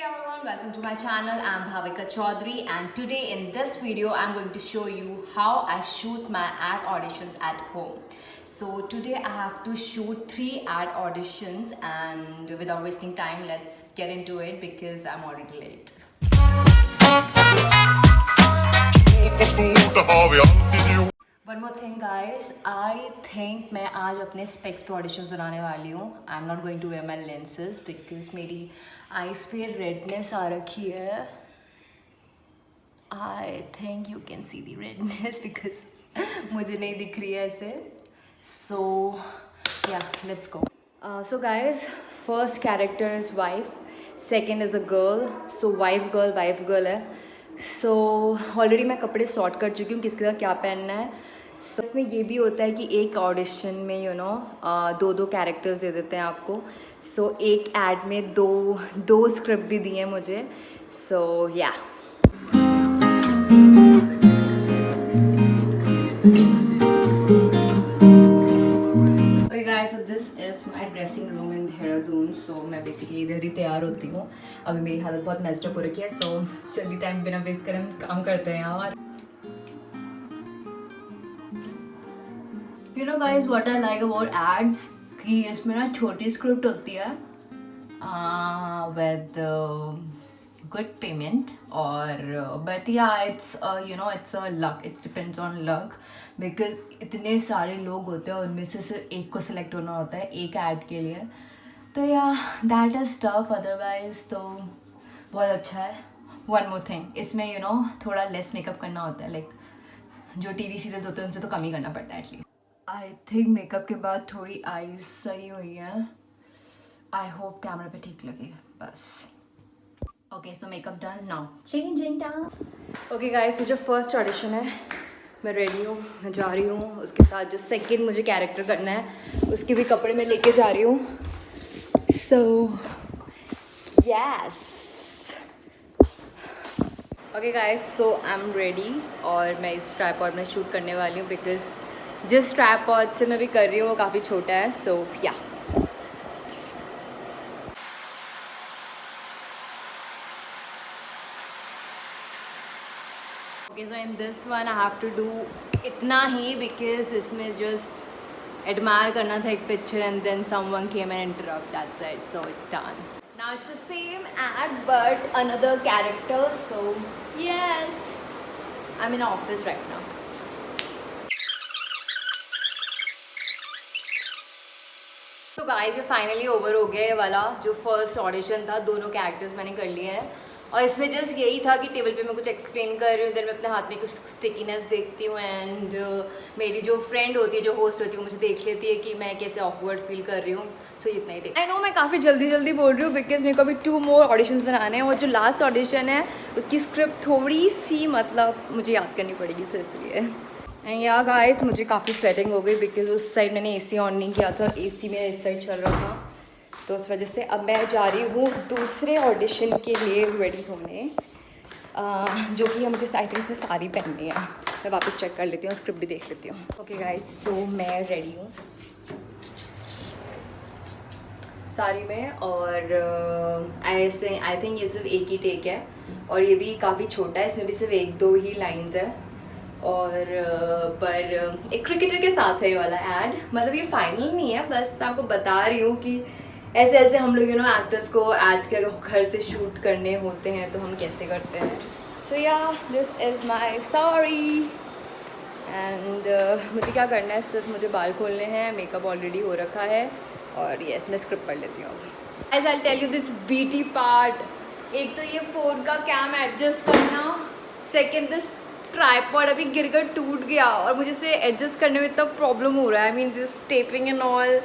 everyone, welcome to my channel. I'm Bhavika Chaudhary and today in this video I'm going to show you how I shoot my ad auditions at home. So today I have to shoot 3 ad auditions and without wasting time let's get into it because I'm already late. One more thing guys, I think मैं आज अपने specs पे auditions बनाने वाली हूँ. I'm not going to wear my lenses because मेरी eyes पे redness आ रखी है. I think you can see the redness because मुझे नहीं दिख रही है ऐसे. So yeah, let's go. So guys, first character is wife, second is a girl. So wife girl है. So already मैं कपड़े sort कर चुकी हूँ किसके साथ क्या पहनना है. So इसमें ये भी होता है कि एक ऑडिशन में दो कैरेक्टर्स दे देते हैं आपको. So एक एड में दो स्क्रिप्ट भी दिए हैं मुझे. So yeah. Okay guys, so this is my dressing room in Dehradun. So मैं बेसिकली इधर ही तैयार होती हूँ. अभी मेरी हालत बहुत मेस्ड अप हो रखी है. So जल्दी टाइम बिना वेस्ट करें काम करते हैं यार. You know guys what I like about ads कि इसमें ना छोटी स्क्रिप्ट होती है with good payment और but yeah it's it's a luck, it depends on luck because इतने सारे लोग होते हैं और उनमें से सिर्फ एक को सिलेक्ट होना होता है एक ऐड के लिए. तो yeah that is tough, otherwise तो बहुत अच्छा है. One more thing, इसमें थोड़ा लेस मेकअप करना होता है. लाइक जो टीवी सीरियल्स होते हैं उनसे तो कम ही करना पड़ता है एटलीस्ट. आई थिंक मेकअप के बाद थोड़ी आईज सही हुई है. आई होप कैमरा पे ठीक लगे बस. Okay so makeup done, now changing time. Okay guys, तो जो फर्स्ट ऑडिशन है मैं रेडी हूँ, मैं जा रही हूँ. उसके साथ जो सेकंड मुझे कैरेक्टर करना है उसके भी कपड़े मैं लेके जा रही हूँ. So yes. Okay guys, so I am ready और मैं इस ट्राइपॉड में शूट करने वाली हूँ बिकॉज जिस ट्राइपॉड से मैं भी कर रही हूँ वो काफ़ी छोटा है. So yeah okay. So in this one I have to do इतना ही बिकॉज इसमें जस्ट एडमायर करना था एक picture and then someone came and interrupt, that's it. So it's done. Now it's the same ad but another character. So yes, I am in office right now. तो guys ये finally over हो गया. ये वाला जो first audition था दोनों characters मैंने कर लिए हैं और इसमें जस्ट यही था कि टेबल पे मैं कुछ एक्सप्लेन कर रही हूँ, देन मैं अपने हाथ में कुछ स्टिकीनेस देखती हूँ एंड मेरी जो फ्रेंड होती है जो होस्ट होती है वो मुझे देख लेती है कि मैं कैसे ऑकवर्ड फील कर रही हूँ. सो इतना ही. आई नो मैं काफ़ी जल्दी बोल रही हूँ बिकॉज मेरे को अभी 2 मोर ऑडिशंस बनाने हैं और जो लास्ट ऑडिशन है उसकी स्क्रिप्ट थोड़ी सी मुझे याद करनी पड़ेगी. सो इसलिए एंड या गाइस मुझे काफ़ी स्वेटिंग हो गई बिकॉज उस साइड मैंने एसी ऑन नहीं किया था और एसी मेरा इस साइड चल रहा था. तो उस वजह से अब मैं जा रही हूँ दूसरे ऑडिशन के लिए रेडी होने जो कि मुझे आई थिंक इसमें साड़ी पहननी है. मैं वापस चेक कर लेती हूँ, स्क्रिप्ट भी देख लेती हूँ. ओके गाइस, सो मैं रेडी हूँ साड़ी में और ऐसे आई थिंक ये सिर्फ एक ही टेक है और ये भी काफ़ी छोटा है. इसमें भी सिर्फ 1-2 ही लाइन्स है और पर एक क्रिकेटर के साथ है ये वाला ऐड. मतलब ये फाइनल नहीं है, बस मैं आपको बता रही हूँ कि ऐसे ऐसे हम लोग एक्टर्स को एड्स के घर से शूट करने होते हैं तो हम कैसे करते हैं. सो या this is my sorry and मुझे क्या करना है, सिर्फ मुझे बाल खोलने हैं. मेकअप ऑलरेडी हो रखा है और यस मैं स्क्रिप्ट पढ़ लेती हूँ. As I tell you this BT part. एक तो ये फ़ोन का कैम एडजस्ट करना, सेकेंड दिस ट्राइपॉड अभी गिरकर टूट गया और मुझे इसे एडजस्ट करने में इतना प्रॉब्लम हो रहा है. I mean this taping and all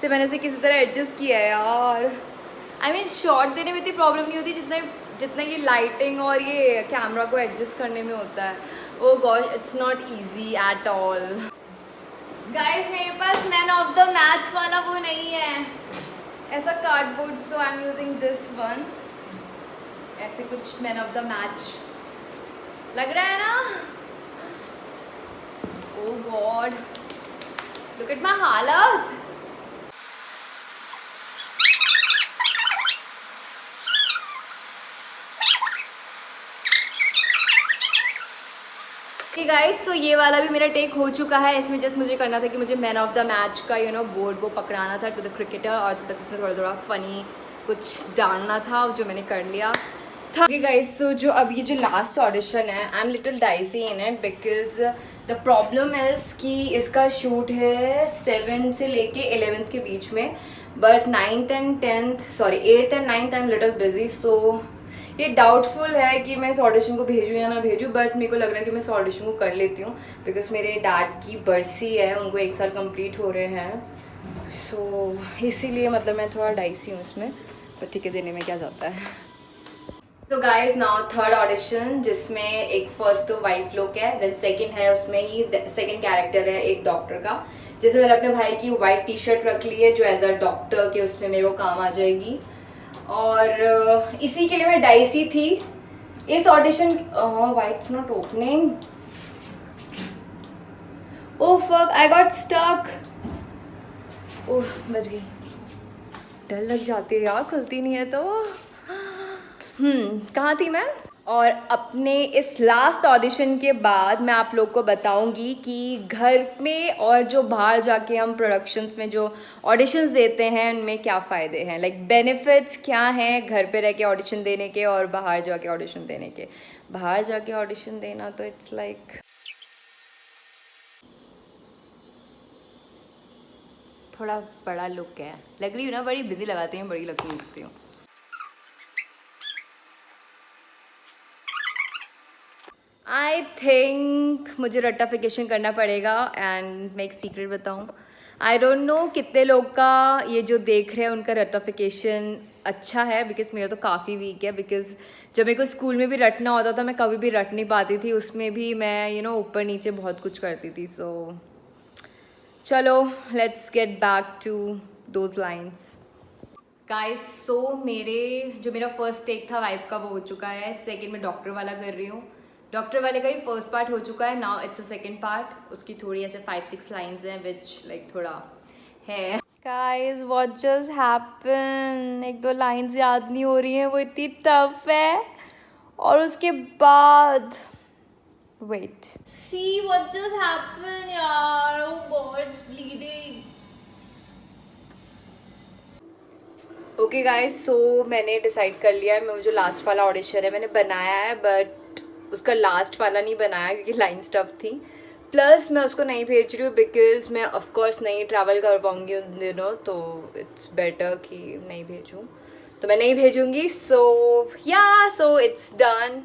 से मैंने इसे किसी तरह एडजस्ट किया है यार. आई मीन शॉट देने में इतनी प्रॉब्लम नहीं होती जितना ये लाइटिंग और ये कैमरा को एडजस्ट करने में होता है. Oh God, it's not easy at all. Guys मेरे पास मैन ऑफ द मैच वाला वो नहीं है ऐसा cardboard. So I am using this one. ऐसे कुछ मैन ऑफ द मैच लग रहा है ना. ओह गॉड, लुक एट माय हालत. गाइस, तो ये वाला भी मेरा टेक हो चुका है। इसमें जस्ट मुझे करना था कि मुझे मैन ऑफ द मैच का बोर्ड वो पकड़ाना था टू द क्रिकेटर, और बस इसमें थोड़ा थोड़ा फ़नी कुछ डालना था, जो मैंने कर लिया था। ओके गाइस, तो जो अब ये जो लास्ट ऑडिशन है, आई am little dicey in it because the problem is कि इसका शूट है 7 से लेके 11th के बीच में, but 8th and 9th I am little busy, so ये डाउटफुल है कि मैं इस ऑडिशन को भेजूँ या ना भेजूँ, बट मेरे को लग रहा है कि मैं इस ऑडिशन को कर लेती हूँ बिकॉज मेरे डैड की बरसी है, उनको 1 साल कंप्लीट हो रहे हैं, सो इसीलिए मतलब मैं थोड़ा डाइसी हूँ इसमें, पर ठीक है, देने में क्या जाता है। तो गाइज नाउ थर्ड ऑडिशन, जिसमें एक फर्स्ट तो वाइफ लोग है, देन सेकंड है, उसमें ही सेकंड कैरेक्टर है एक डॉक्टर का, जैसे मैंने अपने भाई की वाइट टी शर्ट रख ली है जो एज अ डॉक्टर के उसमें मेरे को काम आ जाएगी, और इसी के लिए मैं डाइसी थी इस ऑडिशन। वाइट्स not opening, oh fuck, I got stuck, oh बच गई, डर लग जाती है यार, खुलती नहीं है तो। कहाँ थी मैं? और अपने इस लास्ट ऑडिशन के बाद मैं आप लोग को बताऊंगी कि घर में और जो बाहर जाके हम प्रोडक्शंस में जो ऑडिशंस देते हैं उनमें क्या फ़ायदे हैं, लाइक बेनिफिट्स क्या हैं घर पे रह के ऑडिशन देने के और बाहर जाके ऑडिशन देने के। बाहर जाके ऑडिशन देना तो इट्स लाइक थोड़ा बड़ा लुक है, लग रही हूँ ना बड़ी, बिंदी लगाती हूँ, बड़ी लगती हूँ। आई थिंक मुझे रट्टाफिकेशन करना पड़ेगा, एंड मैं एक सीक्रेट बताऊँ, आई डोंट नो कितने लोग का ये जो देख रहे हैं उनका रट्टाफिकेशन अच्छा है, बिकॉज मेरा तो काफ़ी वीक है, बिकॉज जब मेरे को स्कूल में भी रटना होता था मैं कभी भी रट नहीं पाती थी, उसमें भी मैं ऊपर नीचे बहुत कुछ करती थी। सो चलो let's get back to those lines guys. So मेरा फर्स्ट टेक था वाइफ का, वो हो चुका है। सेकेंड में डॉक्टर वाला कर रही हूँ, डॉक्टर वाले का ही फर्स्ट पार्ट हो चुका है, now it's a second part. उसकी थोड़ी ऐसे 5-6 लाइन्स हैं विच लाइक थोड़ा है। Guys what just happen, 1-2 lines याद नहीं हो रही हैं, वो इतनी टफ है, और उसके बाद wait see what just happen यार, oh god it's bleeding. Okay guys, so मैंने डिसाइड कर लिया है, मैं जो लास्ट वाला ऑडिशन है मैंने बनाया है, बट उसका लास्ट वाला नहीं बनाया क्योंकि लाइन स्टफ थी, प्लस मैं उसको नहीं भेज रही हूँ बिकॉज मैं ऑफकोर्स नहीं ट्रैवल कर पाऊँगी उन दिनों, तो इट्स बेटर कि नहीं भेजूँ, तो मैं नहीं भेजूँगी। So it's done.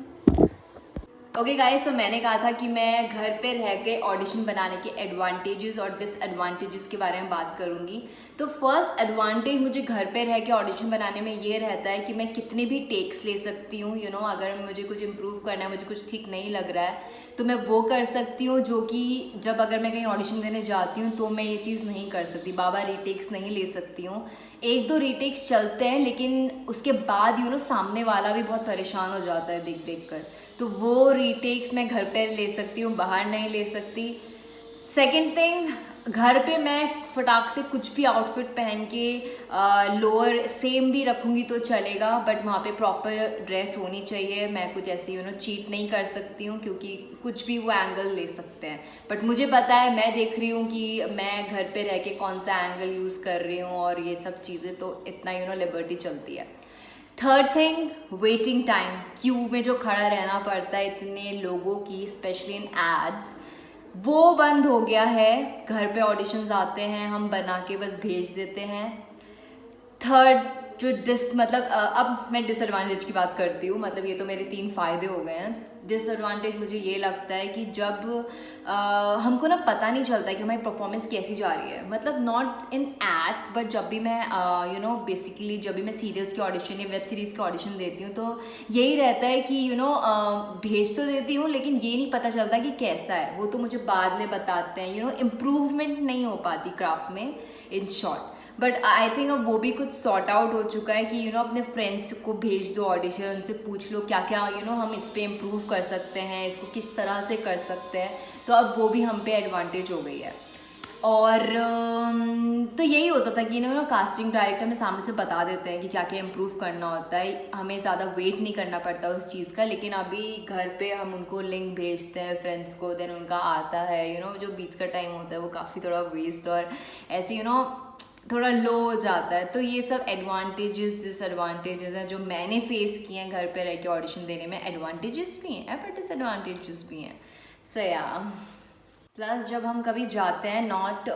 Okay guys, तो मैंने कहा था कि मैं घर पे रह के ऑडिशन बनाने के एडवांटेजेस और डिसएडवांटेजेस के बारे में बात करूंगी। तो फर्स्ट एडवांटेज मुझे घर पे रह के ऑडिशन बनाने में ये रहता है कि मैं कितने भी टेक्स ले सकती हूँ, अगर मुझे कुछ इम्प्रूव करना है, मुझे कुछ ठीक नहीं लग रहा है तो मैं वो कर सकती हूँ, जो कि जब अगर मैं कहीं ऑडिशन देने जाती हूँ तो मैं ये चीज़ नहीं कर सकती, बाबा रीटेक्स नहीं ले सकती हूँ। 1-2 रीटेक्स चलते हैं, लेकिन उसके बाद सामने वाला भी बहुत परेशान हो जाता है देख देख कर, तो वो रीटेक्स मैं घर पे ले सकती हूँ, बाहर नहीं ले सकती। सेकंड थिंग, घर पे मैं फटाक से कुछ भी आउटफिट पहन के लोअर सेम भी रखूँगी तो चलेगा, बट वहाँ पे प्रॉपर ड्रेस होनी चाहिए। मैं कुछ ऐसी चीट नहीं कर सकती हूँ क्योंकि कुछ भी वो एंगल ले सकते हैं, बट मुझे पता है, मैं देख रही हूँ कि मैं घर पे रह के कौन सा एंगल यूज़ कर रही हूँ और ये सब चीज़ें, तो इतना लिबर्टी चलती है। Third thing, waiting time, Q में जो खड़ा रहना पड़ता है इतने लोगों की, स्पेशली इन एड्स, वो बंद हो गया है। घर पे ऑडिशंस आते हैं, हम बना के बस भेज देते हैं। थर्ड जो अब मैं डिसएडवांटेज की बात करती हूँ, मतलब ये तो मेरे 3 फ़ायदे हो गए हैं। डिसएडवांटेज मुझे ये लगता है कि जब हमको पता नहीं चलता है कि हमारी परफॉर्मेंस कैसी जा रही है, मतलब नॉट इन एड्स, बट जब भी मैं बेसिकली जब भी मैं सीरियल्स के ऑडिशन या वेब सीरीज़ के ऑडिशन देती हूँ, तो यही रहता है कि भेज तो देती हूँ, लेकिन ये नहीं पता चलता कि कैसा है, वो तो मुझे बाद में बताते हैं। इम्प्रूवमेंट नहीं हो पाती क्राफ्ट में, in short. But I think अब वो भी कुछ सॉर्ट आउट हो चुका है कि अपने फ्रेंड्स को भेज दो ऑडिशन, उनसे पूछ लो क्या क्या हम इस पर इम्प्रूव कर सकते हैं, इसको किस तरह से कर सकते हैं, तो अब वो भी हम पे एडवांटेज हो गई है। और तो यही होता था कि कास्टिंग डायरेक्टर में सामने से बता देते हैं कि क्या क्या इम्प्रूव करना होता है, हमें ज़्यादा वेट नहीं करना पड़ता उस चीज़ का। लेकिन अभी घर पे हम उनको लिंक भेजते हैं फ्रेंड्स को, देन उनका आता है, जो बीच का टाइम होता है वो काफ़ी थोड़ा वेस्ट और ऐसे थोड़ा लो हो जाता है। तो ये सब एडवांटेजेस डिसएडवांटेजेस हैं जो मैंने फेस किए हैं घर पे रह के ऑडिशन देने में। एडवांटेजेस भी हैं पर डिसएडवांटेजेस भी हैं। सो या प्लस जब हम कभी जाते हैं नॉट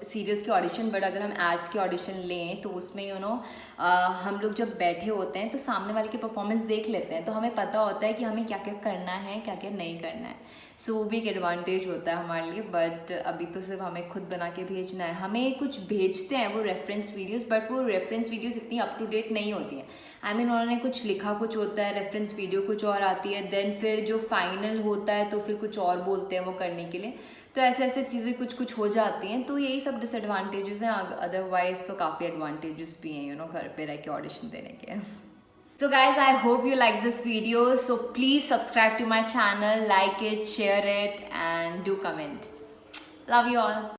सीरियल्स के ऑडिशन बट अगर हम एड्स के ऑडिशन लें तो उसमें हम लोग जब बैठे होते हैं तो सामने वाले की परफॉर्मेंस देख लेते हैं, तो हमें पता होता है कि हमें क्या क्या करना है क्या क्या नहीं करना है। सो वो भी एक एडवांटेज होता है हमारे लिए। बट अभी तो सिर्फ हमें खुद बना के भेजना है। हमें कुछ भेजते हैं वो रेफरेंस वीडियोस, बट वो रेफरेंस वीडियोस इतनी अप टू डेट नहीं होती हैं। आई मीन उन्होंने कुछ लिखा कुछ होता है, रेफरेंस वीडियो कुछ और आती है, देन फिर जो फाइनल होता है तो फिर कुछ और बोलते हैं वो करने के लिए। तो ऐसे ऐसे चीज़ें कुछ कुछ हो जाती हैं। तो यही सब डिसएडवांटेजेस हैं, अदरवाइज तो काफ़ी एडवांटेजेस भी हैं घर पे रह के ऑडिशन देने के। So guys, I hope you like this video. So please subscribe to my channel, like it, share it and do comment. Love you all.